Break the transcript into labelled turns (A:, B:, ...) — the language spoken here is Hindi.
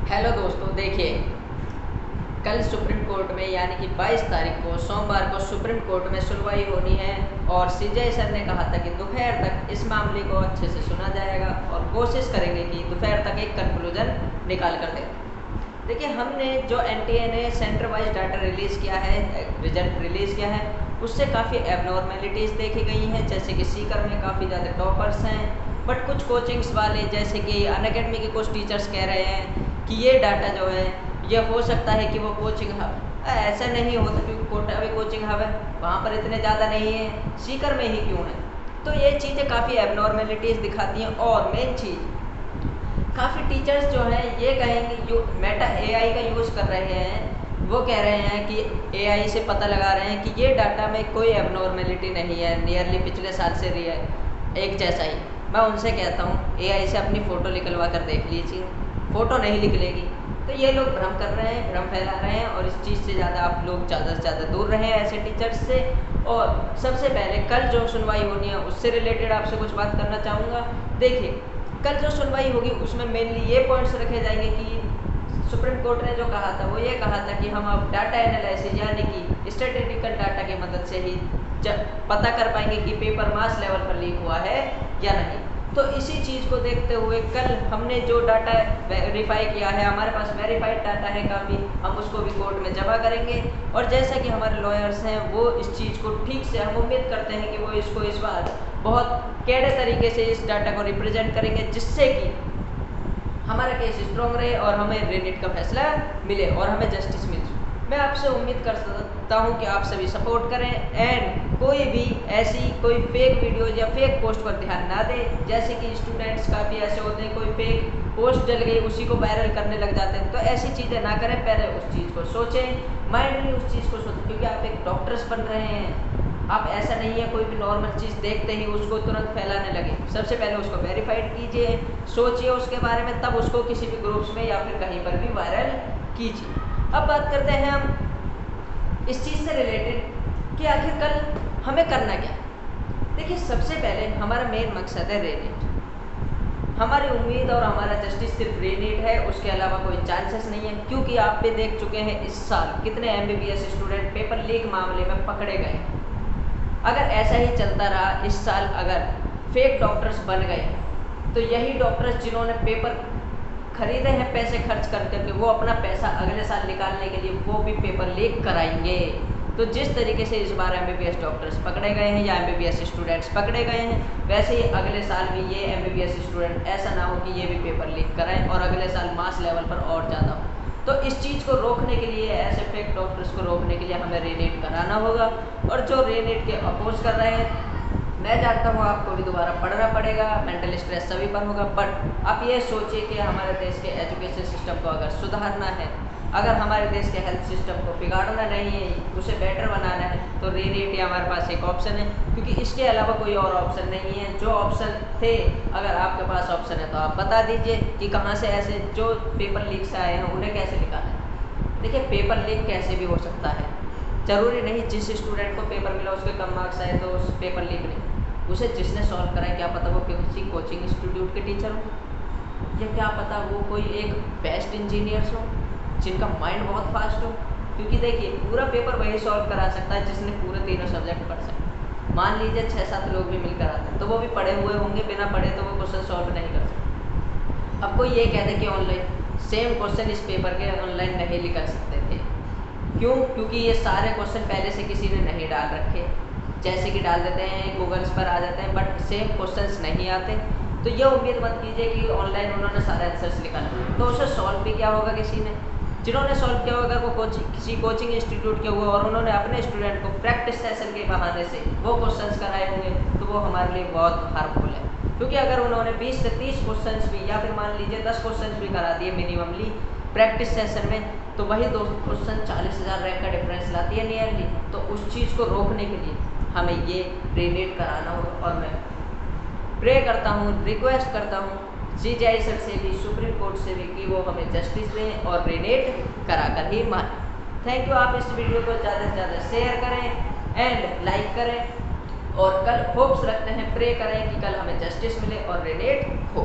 A: हेलो दोस्तों, देखिए कल सुप्रीम कोर्ट में यानी कि 22 तारीख को सोमवार को सुप्रीम कोर्ट में सुनवाई होनी है और सीजेआई सर ने कहा था कि दोपहर तक इस मामले को अच्छे से सुना जाएगा और कोशिश करेंगे कि दोपहर तक एक कंक्लूजन निकाल कर दें। देखिए, हमने जो एनटीए ने सेंटर वाइज डाटा रिलीज़ किया है, रिजल्ट रिलीज़ किया है, उससे काफ़ी एबनॉर्मेलिटीज़ देखी गई हैं। जैसे कि सीकर में काफ़ी ज़्यादा टॉपर्स हैं, बट कुछ कोचिंग्स वाले जैसे कि अनअकैडमी के कुछ टीचर्स कह रहे हैं कि ये डाटा जो है ये हो सकता है कि वो कोचिंग हब ऐसा नहीं होता, क्योंकि कोटा भी कोचिंग हब है, वहाँ पर इतने ज़्यादा नहीं है, सीकर में ही क्यों है। तो ये चीज़ें काफ़ी एबनॉर्मेलिटीज़ दिखाती हैं। और मेन चीज़, काफ़ी टीचर्स जो हैं ये कहेंगे मेटा एआई का यूज़ कर रहे हैं, वो कह रहे हैं कि एआई से पता लगा रहे हैं कि ये डाटा में कोई एबनॉर्मेलिटी नहीं है, नियरली पिछले साल से एक जैसा ही। मैं उनसे कहता हूँ एआई से अपनी फ़ोटो निकलवा कर देख लीजिए, फ़ोटो नहीं निकलेगी। तो ये लोग भ्रम कर रहे हैं, भ्रम फैला रहे हैं, और इस चीज़ से ज़्यादा आप लोग ज़्यादा से ज़्यादा दूर रहें ऐसे टीचर्स से। और सबसे पहले कल जो सुनवाई होनी है उससे रिलेटेड आपसे कुछ बात करना चाहूँगा। देखिए, कल जो सुनवाई होगी उसमें मेनली ये पॉइंट्स रखे जाएंगे कि सुप्रीम कोर्ट ने जो कहा था वो ये कहा था कि हम अब डाटा एनालिसिस यानी कि स्टैटिस्टिकल डाटा की मदद से ही पता कर पाएंगे कि पेपर मास लेवल पर लीक हुआ है या नहीं। तो इसी चीज़ को देखते हुए कल हमने जो डाटा वेरीफाई किया है, हमारे पास वेरीफाइड डाटा है काफ़ी, हम उसको भी कोर्ट में जमा करेंगे। और जैसा कि हमारे लॉयर्स हैं वो इस चीज़ को ठीक से, हम उम्मीद करते हैं कि वो इसको इस बार बहुत कैडे तरीके से इस डाटा को रिप्रेजेंट करेंगे, जिससे कि हमारा केस स्ट्रॉन्ग रहे और हमें रेनिट का फैसला मिले और हमें जस्टिस मिल जाए। मैं आपसे उम्मीद कर सकता हूँ कि आप सभी सपोर्ट करें एंड कोई भी ऐसी कोई फेक वीडियो या फेक पोस्ट पर ध्यान ना दें। जैसे कि स्टूडेंट्स काफ़ी ऐसे होते हैं, कोई फेक पोस्ट डल गई उसी को वायरल करने लग जाते हैं। तो ऐसी चीज़ें ना करें, पहले उस चीज़ को सोचें, माइंडली उस चीज़ को सोचें, क्योंकि आप एक डॉक्टर्स बन रहे हैं। आप ऐसा नहीं है कोई भी नॉर्मल चीज़ देखते ही उसको तुरंत फैलाने लगे। सबसे पहले उसको वेरीफाइड कीजिए, सोचिए उसके बारे में, तब उसको किसी भी ग्रुप्स में या फिर कहीं पर भी वायरल कीजिए। अब बात करते हैं हम इस चीज़ से रिलेटेड कि आखिर कल हमें करना क्या। देखिए, सबसे पहले हमारा मेन मकसद है रेनिट। हमारी उम्मीद और हमारा जस्टिस सिर्फ रेनिट है, उसके अलावा कोई चांसेस नहीं है। क्योंकि आप भी देख चुके हैं इस साल कितने एमबीबीएस स्टूडेंट पेपर लीक मामले में पकड़े गए। अगर ऐसा ही चलता रहा, इस साल अगर फेक डॉक्टर्स बन गए, तो यही डॉक्टर्स जिन्होंने पेपर खरीदे हैं पैसे खर्च कर करके, वो अपना पैसा अगले साल निकालने के लिए वो भी पेपर लीक कराएंगे। तो जिस तरीके से इस बार एमबीबीएस डॉक्टर्स पकड़े गए हैं या एमबीबीएस स्टूडेंट्स पकड़े गए हैं, वैसे ही अगले साल भी ये एमबीबीएस स्टूडेंट ऐसा ना हो कि ये भी पेपर लीक कराएं और अगले साल मास लेवल पर और ज़्यादा हो। तो इस चीज़ को रोकने के लिए, ऐसे फेक डॉक्टर्स को रोकने के लिए हमें रेनेट कराना होगा। और जो रेनेट के अपोज कर रहे हैं, मैं जानता हूँ आपको भी दोबारा पढ़ना पड़ेगा, मेंटल स्ट्रेस सभी पर होगा, बट आप ये सोचिए कि हमारे देश के एजुकेशन सिस्टम को अगर सुधारना है, अगर हमारे देश के हेल्थ सिस्टम को बिगाड़ना नहीं है, उसे बेटर बनाना है, तो रेनेट हमारे पास एक ऑप्शन है। क्योंकि इसके अलावा कोई और ऑप्शन नहीं है। जो ऑप्शन थे, अगर आपके पास ऑप्शन है तो आप बता दीजिए कि कहाँ से ऐसे जो पेपर लीक से आए हैं उन्हें कैसे निकालें। देखिए, पेपर लीक कैसे भी हो सकता है, ज़रूरी नहीं जिस स्टूडेंट को पेपर मिला उसके कम मार्क्स आए तो उस पेपर लीक नहीं। उसे जिसने सॉल्व करा है, क्या पता वो किसी कोचिंग इंस्टीट्यूट के टीचर हो, या क्या पता वो कोई एक बेस्ट इंजीनियर्स हो जिनका माइंड बहुत फास्ट हो। क्योंकि देखिए, पूरा पेपर वही सॉल्व करा सकता है जिसने पूरे तीनों सब्जेक्ट पढ़ सके। मान लीजिए 6-7 लोग भी मिलकर आते हैं, तो वो भी पढ़े हुए होंगे, बिना पढ़े तो वो क्वेश्चन सॉल्व नहीं कर सकते। अब कोई ये कहते कि ऑनलाइन सेम क्वेश्चन इस पेपर के ऑनलाइन नहीं निकल सकते थे। क्यों? क्योंकि ये सारे क्वेश्चन पहले से किसी ने नहीं डाल रखे, जैसे कि डाल देते हैं गूगल्स पर आ जाते हैं, बट सेम क्वेश्चंस नहीं आते। तो ये उम्मीद मत कीजिए कि ऑनलाइन उन्होंने सारे आंसर्स निकाले, तो उसे सॉल्व भी किया होगा किसी ने। जिन्होंने सॉल्व किया होगा वो किसी कोचिंग इंस्टीट्यूट के हुए और उन्होंने अपने स्टूडेंट को प्रैक्टिस सेशन के बहाने से वो क्वेश्चंस कराए होंगे, तो वो हमारे लिए बहुत हार्मफुल है। क्योंकि अगर उन्होंने 20 से 30 क्वेश्चंस भी, या फिर मान लीजिए 10 क्वेश्चंस भी करा दिए मिनिममली प्रैक्टिस सेशन में, तो वही 2 क्वेश्चन 40,000 रैंक का डिफरेंस लाती है नियरली। तो उस चीज़ को रोकने के लिए हमें ये रेनेट कराना होगा। और मैं प्रे करता हूँ, रिक्वेस्ट करता हूँ सीजेआई सर से भी, सुप्रीम कोर्ट से भी, कि वो हमें जस्टिस दें और रेनेट करा कर ही माने। Thank you. आप इस वीडियो को ज़्यादा से ज़्यादा शेयर करें एंड लाइक करें, और कल होप्स रखते हैं, प्रे करें कि कल हमें जस्टिस मिले और रेनेट हो।